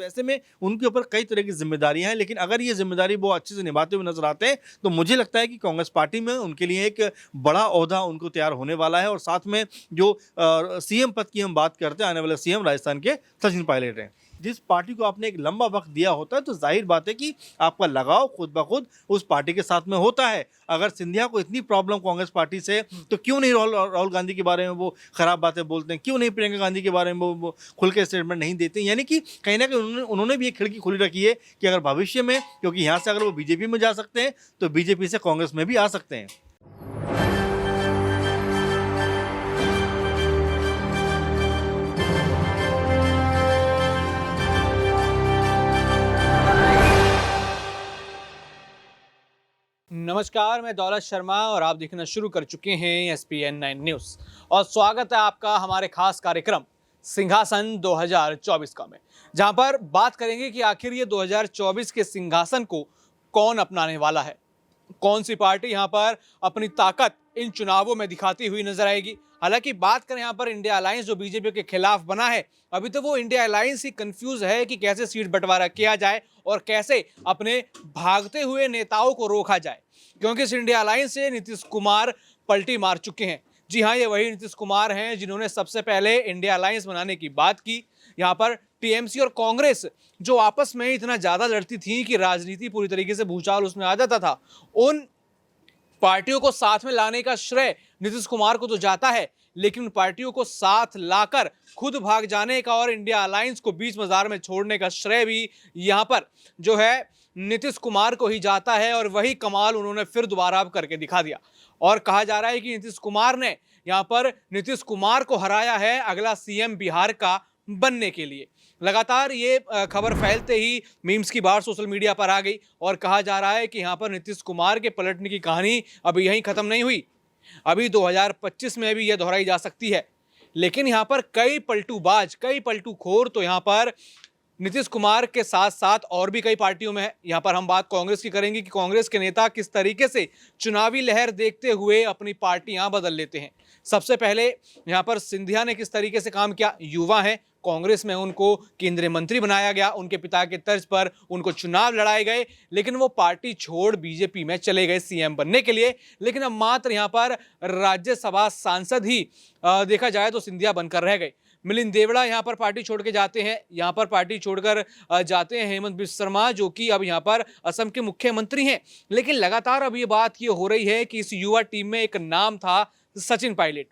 तो ऐसे में उनके ऊपर कई तरह की जिम्मेदारियां हैं, लेकिन अगर ये जिम्मेदारी वो अच्छे से निभाते हुए नजर आते हैं तो मुझे लगता है कि कांग्रेस पार्टी में उनके लिए एक बड़ा ओहदा उनको तैयार होने वाला है। और साथ में जो सीएम पद की हम बात करते हैं, आने वाले सीएम राजस्थान के सचिन पायलट हैं। जिस पार्टी को आपने एक लंबा वक्त दिया होता है तो जाहिर बात है कि आपका लगाव खुद ब खुद उस पार्टी के साथ में होता है। अगर सिंधिया को इतनी प्रॉब्लम कांग्रेस पार्टी से, तो क्यों नहीं राहुल गांधी के बारे में वो खराब बातें बोलते हैं, क्यों नहीं प्रियंका गांधी के बारे में वो खुल के स्टेटमेंट नहीं देते? यानी कि कहीं ना कहीं उन्होंने भी एक खिड़की खुली रखी है कि अगर भविष्य में, क्योंकि यहाँ से अगर वो बीजेपी में जा सकते हैं तो बीजेपी से कांग्रेस में भी आ सकते हैं। नमस्कार, मैं दौलत शर्मा और आप देखना शुरू कर चुके हैं SPN9 न्यूज़ और स्वागत है आपका हमारे खास कार्यक्रम सिंहासन 2024 का में, जहां पर बात करेंगे कि आखिर ये 2024 के सिंहासन को कौन अपनाने वाला है, कौन सी पार्टी यहां पर अपनी ताकत इन चुनावों में दिखाती हुई नजर आएगी। हालांकि बात करें यहां पर इंडिया अलायंस जो बीजेपी के खिलाफ बना है, अभी तो वो इंडिया अलायंस ही कंफ्यूज है कि कैसे सीट बंटवारा किया जाए और कैसे अपने भागते हुए नेताओं को रोका जाए, क्योंकि इस इंडिया अलायंस से नीतीश कुमार पलटी मार चुके हैं। जी हाँ, ये वही नीतीश कुमार हैं जिन्होंने सबसे पहले इंडिया अलायंस बनाने की बात की। यहाँ पर टीएमसी और कांग्रेस जो आपस में इतना ज्यादा लड़ती थी कि राजनीति पूरी तरीके से भूचाल उसमें आ जाता था, उन पार्टियों को साथ में लाने का श्रेय नीतीश कुमार को तो जाता है, लेकिन पार्टियों को साथ लाकर खुद भाग जाने का और इंडिया अलायंस को बीच बाजार में छोड़ने का श्रेय भी यहां पर जो है नीतीश कुमार को ही जाता है। और वही कमाल उन्होंने फिर दोबारा अब करके दिखा दिया और कहा जा रहा है कि नीतीश कुमार ने यहां पर नीतीश कुमार को हराया है अगला सीएम बिहार का बनने के लिए। लगातार ये खबर फैलते ही मीम्स की बाढ़ सोशल मीडिया पर आ गई और कहा जा रहा है कि यहाँ पर नीतीश कुमार के पलटने की कहानी अभी यहीं खत्म नहीं हुई, अभी 2025 में भी यह दोहराई जा सकती है। लेकिन यहाँ पर कई पलटूबाज, कई पलटूखोर तो यहाँ पर नीतीश कुमार के साथ साथ और भी कई पार्टियों में है। यहाँ पर हम बात कांग्रेस की करेंगे कि कांग्रेस के नेता किस तरीके से चुनावी लहर देखते हुए अपनी पार्टियां बदल लेते हैं। सबसे पहले यहाँ पर सिंधिया ने किस तरीके से काम किया, युवा है कांग्रेस में, उनको केंद्रीय मंत्री बनाया गया, उनके पिता के तर्ज पर उनको चुनाव लड़ाए गए, लेकिन वो पार्टी छोड़ बीजेपी में चले गए सीएम बनने के लिए। लेकिन अब मात्र यहाँ पर राज्यसभा सांसद ही देखा जाए तो सिंधिया बनकर रह गए। मिलिंद देवड़ा यहाँ पर पार्टी छोड़ के जाते हैं, यहाँ पर पार्टी छोड़कर जाते हैं हेमंत बिस्वा शर्मा, जो कि अब यहाँ पर असम के मुख्यमंत्री हैं। लेकिन लगातार अब ये बात ये हो रही है कि इस युवा टीम में एक नाम था सचिन पायलट,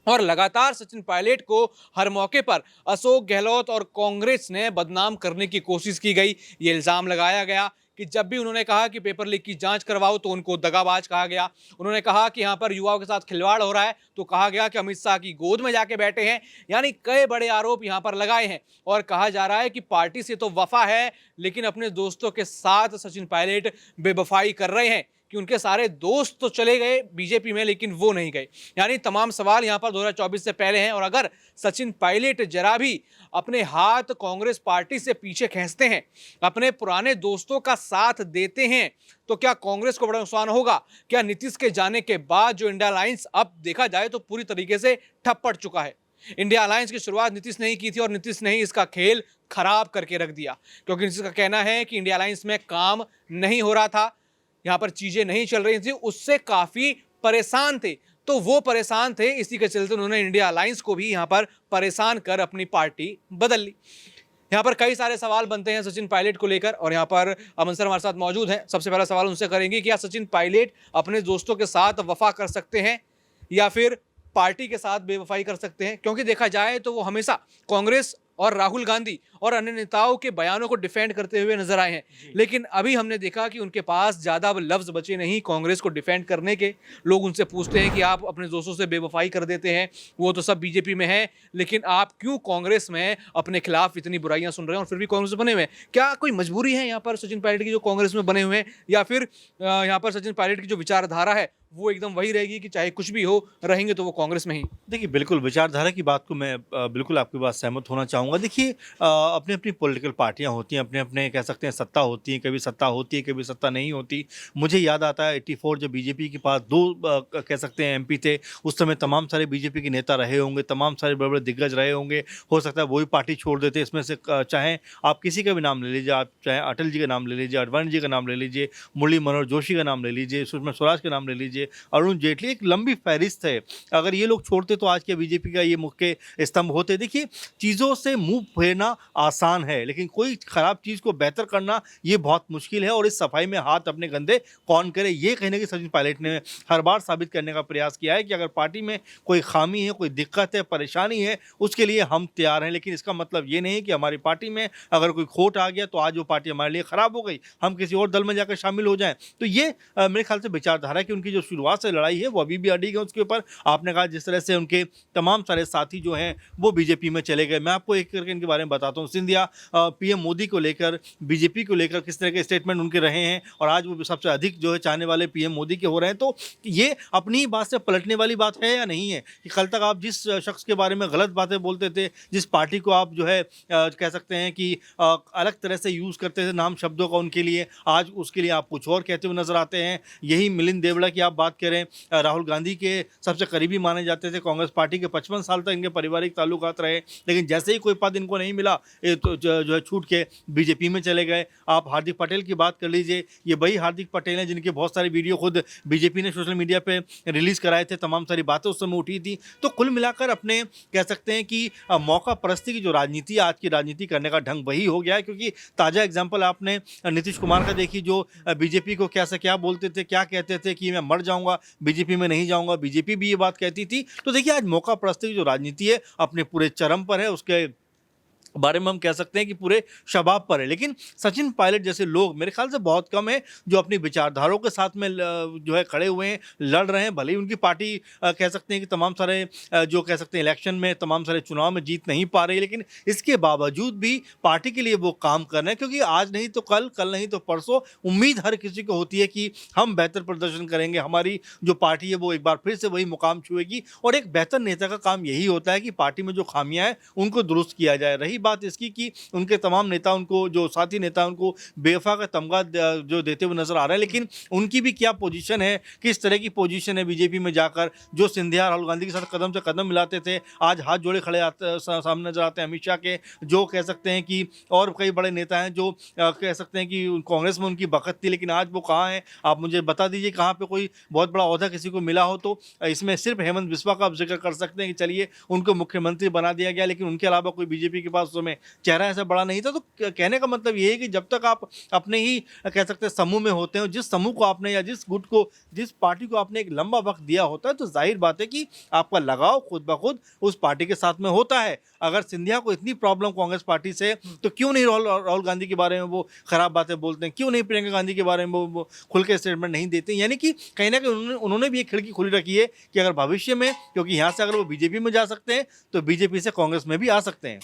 और लगातार सचिन पायलट को हर मौके पर अशोक गहलोत और कांग्रेस ने बदनाम करने की कोशिश की गई। ये इल्जाम लगाया गया कि जब भी उन्होंने कहा कि पेपर लीक की जांच करवाओ तो उनको दगाबाज कहा गया। उन्होंने कहा कि यहाँ पर युवाओं के साथ खिलवाड़ हो रहा है तो कहा गया कि अमित शाह की गोद में जाके बैठे हैं। यानी कई बड़े आरोप यहाँ पर लगाए हैं और कहा जा रहा है कि पार्टी से तो वफा है, लेकिन अपने दोस्तों के साथ सचिन पायलट बेवफाई कर रहे हैं कि उनके सारे दोस्त तो चले गए बीजेपी में लेकिन वो नहीं गए। यानी तमाम सवाल यहाँ पर 2024 से पहले हैं। और अगर सचिन पायलट जरा भी अपने हाथ कांग्रेस पार्टी से पीछे खींचते हैं, अपने पुराने दोस्तों का साथ देते हैं, तो क्या कांग्रेस को बड़ा नुकसान होगा? क्या नीतीश के जाने के बाद जो इंडिया अलायंस अब देखा जाए तो पूरी तरीके से ठप पड़ चुका है। इंडिया अलायंस की शुरुआत नीतीश ने ही की थी और नीतीश ने ही इसका खेल खराब करके रख दिया, क्योंकि नीतीश का कहना है कि इंडिया अलायंस में काम नहीं हो रहा था, यहाँ पर चीजें नहीं चल रही थी, उससे काफी परेशान थे। तो वो परेशान थे, इसी के चलते उन्होंने इंडिया अलायंस को भी यहाँ पर परेशान कर अपनी पार्टी बदल ली। यहाँ पर कई सारे सवाल बनते हैं सचिन पायलट को लेकर और यहाँ पर अमन सर हमारे साथ मौजूद हैं। सबसे पहला सवाल उनसे करेंगे कि क्या सचिन पायलट अपने दोस्तों के साथ वफा कर सकते हैं या फिर पार्टी के साथ बेवफाई कर सकते हैं? क्योंकि देखा जाए तो वो हमेशा कांग्रेस और राहुल गांधी और अन्य नेताओं के बयानों को डिफेंड करते हुए नजर आए हैं, लेकिन अभी हमने देखा कि उनके पास ज्यादा लफ्ज बचे नहीं कांग्रेस को डिफेंड करने के। लोग उनसे पूछते हैं कि आप अपने दोस्तों से बेवफाई कर देते हैं, वो तो सब बीजेपी में है, लेकिन आप क्यों कांग्रेस में अपने खिलाफ इतनी बुराइयां सुन रहे हैं और फिर भी कांग्रेस में बने हुए हैं? क्या कोई मजबूरी है यहाँ पर सचिन पायलट की जो कांग्रेस में बने हुए हैं, या फिर यहाँ पर सचिन पायलट की जो विचारधारा है वो एकदम वही रहेगी कि चाहे कुछ भी हो, रहेंगे तो वो कांग्रेस में ही? देखिए, बिल्कुल विचारधारा की बात को मैं बिल्कुल आपकी बात सहमत होना चाहूँगा। देखिए अपनी-अपनी पॉलिटिकल पार्टियाँ होती हैं, अपने-अपने कह सकते हैं सत्ता होती है, कभी सत्ता होती है, कभी सत्ता नहीं होती। मुझे याद आता है 84 जब बीजेपी के पास 2 कह सकते हैं एमपी थे, उस समय तमाम सारे बीजेपी के नेता रहे होंगे, तमाम सारे बड़े-बड़े दिग्गज रहे होंगे। हो सकता है वही पार्टी छोड़ देते, इसमें से चाहे आप किसी का भी नाम ले लीजिए, आप चाहे अटल जी का नाम ले लीजिए, आडवाणी जी का नाम ले लीजिए, मुरली मनोहर जोशी का नाम ले लीजिए, सुषमा स्वराज का नाम ले लीजिए, अरुण जेटली, एक लंबी फ़हरिस्त है। अगर ये लोग छोड़ते तो आज के बीजेपी का ये मुख्य स्तंभ होते। देखिए, चीज़ों से मुँह फेरना आसान है, लेकिन कोई खराब चीज़ को बेहतर करना ये बहुत मुश्किल है और इस सफाई में हाथ अपने गंदे कौन करे, ये कहीं न कहीं सचिन पायलट ने हर बार साबित करने का प्रयास किया है कि अगर पार्टी में कोई खामी है, कोई दिक्कत है, परेशानी है, उसके लिए हम तैयार हैं। लेकिन इसका मतलब ये नहीं कि हमारी पार्टी में अगर कोई खोट आ गया तो आज वो पार्टी हमारे लिए खराब हो गई, हम किसी और दल में जाकर शामिल हो जाएँ। तो ये मेरे ख्याल से विचारधारा की उनकी जो शुरुआत से लड़ाई है वो अभी भी अडिग है उसके ऊपर। आपने कहा जिस तरह से उनके तमाम सारे साथी जो हैं वो बीजेपी में चले गए। मैं आपको एक करके इनके बारे में बताता हूँ। सिंधिया पीएम मोदी को लेकर, बीजेपी को लेकर किस तरह के स्टेटमेंट उनके रहे हैं और आज वो सबसे अधिक जो है चाहने वाले पीएम मोदी के हो रहे हैं। तो ये अपनी ही बात से पलटने वाली बात है या नहीं है? कि कल तक आप जिस शख्स के बारे में गलत बातें बोलते थे, जिस पार्टी को आप जो है कह सकते हैं कि अलग तरह से यूज़ करते थे नाम शब्दों का उनके लिए, आज उसके लिए आप कुछ और कहते हुए नज़र आते हैं। यही मिलिंद देवड़ा की आप बात करें, राहुल गांधी के सबसे करीबी माने जाते थे, कांग्रेस पार्टी के 55 साल तक इनके पारिवारिक ताल्लुकात रहे, लेकिन जैसे ही कोई पद इनको नहीं मिला, ये तो जो है छूट के बीजेपी में चले गए। आप हार्दिक पटेल की बात कर लीजिए, ये वही हार्दिक पटेल हैं जिनके बहुत सारे वीडियो खुद बीजेपी ने सोशल मीडिया पे रिलीज़ कराए थे, तमाम सारी बातें उस समय उठी थी। तो कुल मिलाकर अपने कह सकते हैं कि मौका परस्ती की जो राजनीति है, आज की राजनीति करने का ढंग वही हो गया है, क्योंकि ताज़ा एग्जाम्पल आपने नीतीश कुमार का देखी, जो बीजेपी को क्या से क्या बोलते थे, क्या कहते थे कि मैं मर जाऊँगा, बीजेपी में नहीं जाऊँगा, बीजेपी भी ये बात कहती थी। तो देखिए आज मौका परस्ती की जो राजनीति है अपने पूरे चरम पर है, उसके बारे में हम कह सकते हैं कि पूरे शबाब पर है। लेकिन सचिन पायलट जैसे लोग मेरे ख्याल से बहुत कम है जो अपनी विचारधाराओं के साथ में जो है खड़े हुए हैं, लड़ रहे हैं। भले ही उनकी पार्टी कह सकते हैं कि तमाम सारे जो कह सकते हैं इलेक्शन में, तमाम सारे चुनाव में जीत नहीं पा रही, लेकिन इसके बावजूद भी पार्टी के लिए वो काम कर रहे हैं, क्योंकि आज नहीं तो कल, कल नहीं तो परसों उम्मीद हर किसी को होती है कि हम बेहतर प्रदर्शन करेंगे, हमारी जो पार्टी है वो एक बार फिर से वही मुकाम छुएगी। और एक बेहतर नेता का काम यही होता है कि पार्टी में जो खामियां हैं उनको दुरुस्त किया जाए। रही बात इसकी कि उनके तमाम नेता, उनको जो साथी नेता उनको बेवफा का तमगा जो देते हुए नजर आ रहा है, लेकिन उनकी भी क्या पोजीशन है, किस तरह की पोजीशन है बीजेपी में जाकर। जो सिंधिया राहुल गांधी के साथ कदम से कदम मिलाते थे, आज हाथ जोड़े खड़े सामने नजर आते हैं अमित शाह के। जो कह सकते हैं कि और कई बड़े नेता हैं जो कह सकते हैं कि कांग्रेस में उनकी बखत थी, लेकिन आज वो कहाँ हैं? आप मुझे बता दीजिए कहाँ पे कोई बहुत बड़ा ओहदा किसी को मिला हो तो। इसमें सिर्फ हेमंत बिस्वा का आप जिक्र कर सकते हैं कि चलिए उनको मुख्यमंत्री बना दिया गया, लेकिन उनके अलावा कोई बीजेपी के पास उस समय चेहरा ऐसा बड़ा नहीं था। तो कहने का मतलब ये है कि जब तक आप अपने ही कह सकते हैं समूह में होते हो, जिस समूह को आपने या जिस गुट को, जिस पार्टी को आपने एक लंबा वक्त दिया होता है, तो जाहिर बात है कि आपका लगाव खुद ब खुद उस पार्टी के साथ में होता है। अगर सिंधिया को इतनी प्रॉब्लम कांग्रेस पार्टी से, तो क्यों नहीं राहुल गांधी के बारे में वो खराब बातें बोलते हैं, क्यों नहीं प्रियंका गांधी के बारे में वो खुल के स्टेटमेंट नहीं देते? यानी कि कहीं ना कहीं उन्होंने भी एक खिड़की खुली रखी है कि अगर भविष्य में, क्योंकि यहाँ से अगर वो बीजेपी में जा सकते हैं तो बीजेपी से कांग्रेस में भी आ सकते हैं।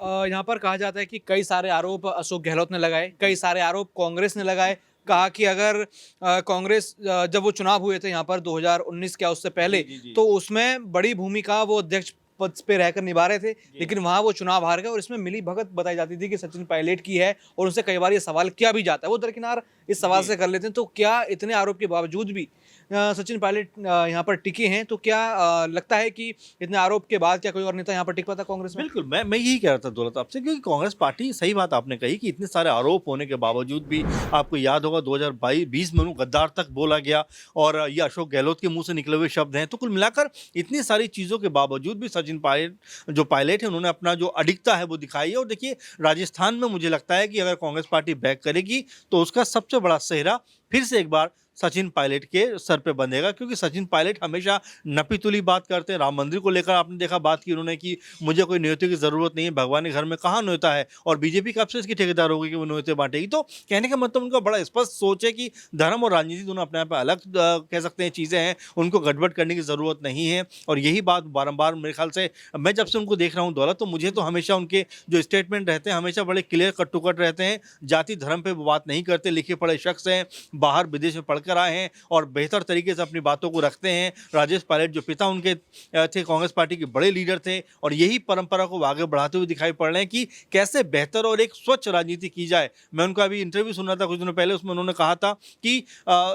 यहाँ पर कहा जाता है कि कई सारे आरोप अशोक गहलोत ने लगाए, कई सारे आरोप कांग्रेस ने लगाए। कहा कि अगर कांग्रेस जब वो चुनाव हुए थे यहाँ पर 2019 क्या उससे पहले, जी। तो उसमें बड़ी भूमिका वो अध्यक्ष पद पे रहकर निभा रहे थे, लेकिन वहां वो चुनाव हार गए और इसमें मिली भगत बताई जाती थी कि सचिन पायलट की है, और उनसे कई बार ये सवाल किया भी जाता है। वो दरकिनार इस सवाल से कर लेते हैं। तो क्या इतने आरोप के बावजूद भी सचिन पायलट यहाँ पर टिके हैं? तो क्या लगता है कि इतने आरोप के बाद क्या कोई और नेता यहाँ पर टिक पाता कांग्रेस में? बिल्कुल, मैं यही कह रहा था दौलत आपसे, क्योंकि कांग्रेस पार्टी, सही बात आपने कही कि इतने सारे आरोप होने के बावजूद भी, आपको याद होगा 2020 में उन्हें गद्दार तक बोला गया और ये अशोक गहलोत के मुंह से निकले हुए शब्द हैं। तो कुल मिलाकर इतनी सारी चीज़ों के बावजूद भी सचिन पायलट है, उन्होंने अपना जो अडिगता है वो दिखाई है। और देखिए राजस्थान में मुझे लगता है कि अगर कांग्रेस पार्टी बैक करेगी तो उसका सबसे बड़ा सेहरा फिर से एक बार सचिन पायलट के सर पे बंधेगा, क्योंकि सचिन पायलट हमेशा नपी तुली बात करते हैं। राम मंदिर को लेकर आपने देखा बात की उन्होंने कि मुझे कोई न्योते की ज़रूरत नहीं है, भगवान के घर में कहाँ न्योता है, और बीजेपी कब से इसकी ठेकेदार होगी कि वो न्योते बांटेगी। तो कहने का मतलब उनका बड़ा स्पष्ट सोच है कि धर्म और राजनीति दोनों अपने आप में अलग कह सकते हैं चीज़ें हैं, उनको गड़बड़ करने की ज़रूरत नहीं है। और यही बात बारम्बार मेरे ख्याल से मैं जब से उनको देख रहा हूँ दौलत, तो मुझे तो हमेशा उनके जो स्टेटमेंट रहते हैं हमेशा बड़े क्लियर कट टू कट रहते हैं। जाति धर्म पर वो बात नहीं करते, लिखे पढ़े शख्स हैं, बाहर विदेश में पढ़ बढ़कर आए हैं और बेहतर तरीके से अपनी बातों को रखते हैं। राजेश पायलट जो पिता उनके थे, कांग्रेस पार्टी के बड़े लीडर थे और यही परंपरा को आगे बढ़ाते हुए दिखाई पड़ रहे हैं कि कैसे बेहतर और एक स्वच्छ राजनीति की जाए। मैं उनका अभी इंटरव्यू सुन रहा था कुछ दिनों पहले, उसमें उन्होंने कहा था कि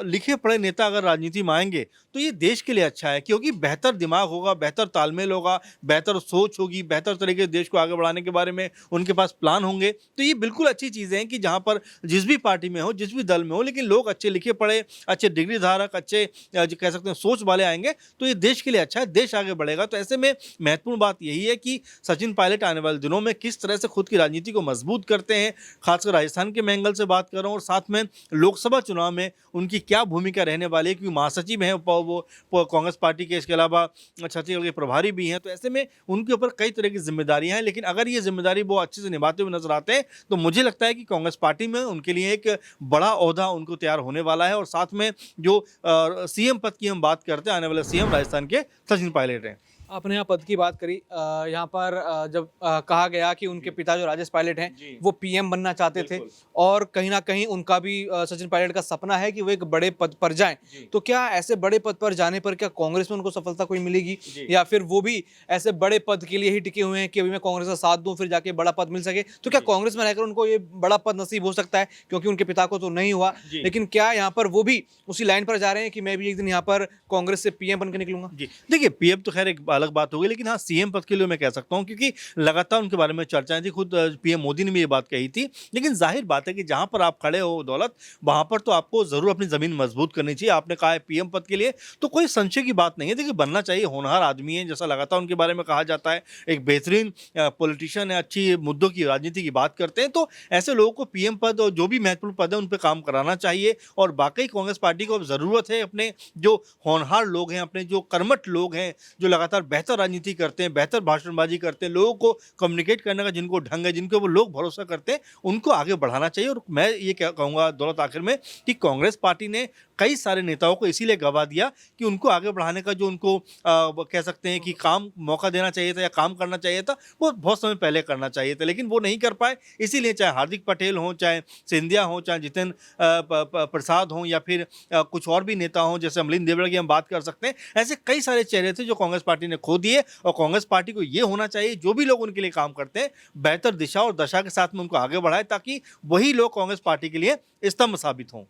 लिखे पढ़े नेता अगर राजनीति में आएंगे तो ये देश के लिए अच्छा है, क्योंकि बेहतर दिमाग होगा, बेहतर तालमेल होगा, बेहतर सोच होगी, बेहतर तरीके से देश को आगे बढ़ाने के बारे में उनके पास प्लान होंगे। तो ये बिल्कुल अच्छी चीज़ें हैं कि जहाँ पर जिस भी पार्टी में हो, जिस भी दल में हो, लेकिन लोग अच्छे लिखे पढ़े, अच्छे डिग्री धारक, अच्छे जो कह सकते हैं सोच वाले आएंगे तो ये देश के लिए अच्छा है, देश आगे बढ़ेगा। तो ऐसे में महत्वपूर्ण बात यही है कि सचिन पायलट आने वाले दिनों में किस तरह से खुद की राजनीति को मजबूत करते हैं, खासकर राजस्थान के मैं एंगल से बात कर रहा हूँ, और साथ में लोकसभा चुनाव में उनकी क्या भूमिका रहने वाली है, क्योंकि महासचिव हैं वो कांग्रेस पार्टी के, इसके अलावा छत्तीसगढ़ के प्रभारी भी हैं। तो ऐसे में उनके ऊपर कई तरह की जिम्मेदारियां हैं, लेकिन अगर ये जिम्मेदारी वो अच्छे से निभाते हुए नजर आते हैं तो मुझे लगता है कि कांग्रेस पार्टी में उनके लिए एक बड़ा ओहदा उनको तैयार होने वाला है। और साथ में जो सीएम पद की हम बात करते हैं, आने वाले सीएम राजस्थान के सचिन पायलट हैं। आपने यहाँ पद की बात करी, यहाँ पर जब कहा गया कि उनके पिता जो राजेश पायलट हैं वो पीएम बनना चाहते थे, और कहीं ना कहीं उनका भी सचिन पायलट का सपना है कि वो एक बड़े पद पर जाएं, तो क्या ऐसे बड़े पद पर जाने पर क्या कांग्रेस में उनको सफलता कोई मिलेगी, या फिर वो भी ऐसे बड़े पद के लिए ही टिके हुए हैं कि अभी मैं कांग्रेस का साथ दूं फिर जाके बड़ा पद मिल सके? तो क्या कांग्रेस में रहकर उनको ये बड़ा पद नसीब हो सकता है, क्योंकि उनके पिता को तो नहीं हुआ, लेकिन क्या यहाँ पर वो भी उसी लाइन पर जा रहे हैं कि मैं भी एक दिन यहाँ पर कांग्रेस से पीएम बनकर निकलूंगा? जी देखिए, पीएम तो खैर एक अलग बात होगी, लेकिन हाँ सीएम पद के लिए मैं कह सकता हूँ, क्योंकि लगातार उनके बारे में चर्चाएं थी, खुद पीएम मोदी ने भी ये बात कही थी। लेकिन जाहिर बात है कि जहां पर आप खड़े हो दौलत, वहां पर तो आपको जरूर अपनी जमीन मजबूत करनी चाहिए। आपने कहा है पीएम पद के लिए, तो कोई संशय की बात नहीं है। देखिए, बनना चाहिए, होनहार आदमी है जैसा लगातार उनके बारे में कहा जाता है, एक बेहतरीन पॉलिटिशियन है, अच्छी मुद्दों की राजनीति की बात करते हैं। तो ऐसे लोगों को पीएम पद और जो भी महत्वपूर्ण पद है उन पर काम कराना चाहिए। और वाकई कांग्रेस पार्टी को अब जरूरत है अपने जो होनहार लोग हैं, अपने जो कर्मठ लोग हैं, जो लगातार बेहतर राजनीति करते हैं, बेहतर भाषणबाजी करते हैं, लोगों को कम्युनिकेट करने का जिनको ढंग है, जिनके ऊपर लोग भरोसा करते हैं, उनको आगे बढ़ाना चाहिए। और मैं ये क्या कहूँगा दौलत आखिर में, कि कांग्रेस पार्टी ने कई सारे नेताओं को इसीलिए गवा दिया कि उनको आगे बढ़ाने का जो उनको कह सकते हैं कि काम मौका देना चाहिए था या काम करना चाहिए था, वो बहुत समय पहले करना चाहिए था, लेकिन वो नहीं कर पाए। इसीलिए चाहे हार्दिक पटेल हों, चाहे सिंधिया हों, चाहे जितेंद्र प्रसाद हों, या फिर कुछ और भी नेता हों, जैसे अमलिन देवड़ा की हम बात कर सकते हैं, ऐसे कई सारे चेहरे थे जो कांग्रेस पार्टी ने खो दिए। और कांग्रेस पार्टी को ये होना चाहिए, जो भी लोग उनके लिए काम करते हैं, बेहतर दिशा और दशा के साथ में उनको आगे बढ़ाए, ताकि वही लोग कांग्रेस पार्टी के लिए स्तंभ साबित हों।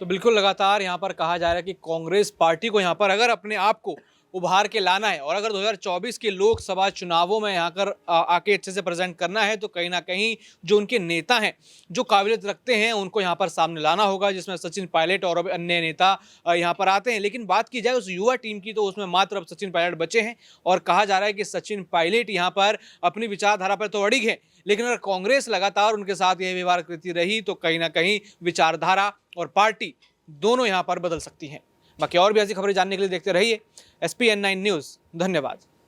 तो बिल्कुल लगातार यहाँ पर कहा जा रहा है कि कांग्रेस पार्टी को यहाँ पर अगर अपने आप को उभार के लाना है, और अगर 2024 के लोकसभा चुनावों में यहाँ कर आके अच्छे से प्रेजेंट करना है, तो कहीं ना कहीं जो उनके नेता हैं, जो काबिलियत रखते हैं, उनको यहाँ पर सामने लाना होगा, जिसमें सचिन पायलट और अब अन्य नेता यहाँ पर आते हैं। लेकिन बात की जाए उस युवा टीम की, तो उसमें मात्र अब सचिन पायलट बचे हैं, और कहा जा रहा है कि सचिन पायलट यहाँ पर अपनी विचारधारा पर तो अड़िग है, लेकिन अगर कांग्रेस लगातार उनके साथ यह व्यवहार करती रही तो कहीं ना कहीं विचारधारा और पार्टी दोनों यहाँ पर बदल सकती हैं। बाकी और भी ऐसी खबरें जानने के लिए देखते रहिए SPN9 न्यूज़। धन्यवाद।